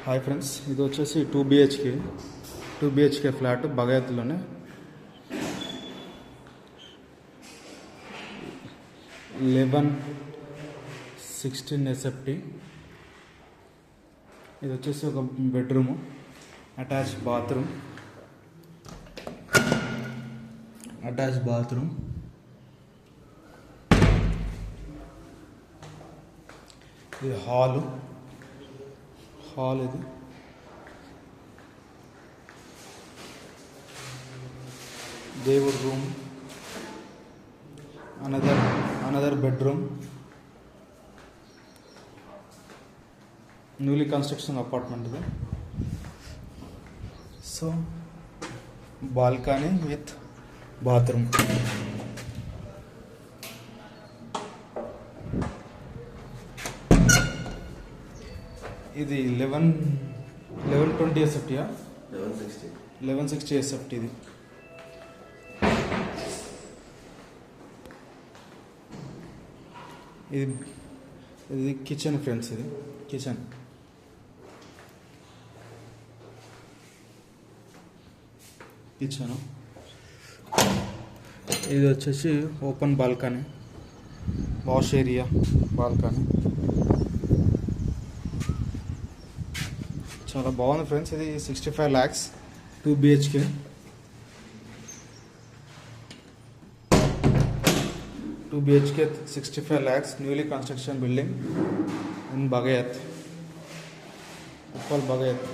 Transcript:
Hi friends, ఇది వచ్చేసి 2 BHK flat బగాయత్లోనే 1116 SFT. ఇది వచ్చేసి ఒక బెడ్రూము, అటాచ్ బాత్రూమ్, ఇది హాల్ ఇది దేవుడు room, another bedroom, newly construction apartment ఇది. So balcony with bathroom. ఇది 1120 SFT, 1160 SFT. ఇది కిచెన్ ఫ్రెండ్స్, ఇది కిచెన్. ఇది వచ్చేసి open balcony, wash area, balcony. చాలా బాగుంది ఫ్రెండ్స్. ఇది 65 lakhs 2 BHK. Two BHK 65 lakhs newly construction building in Bagayat, Uppal బగయత్.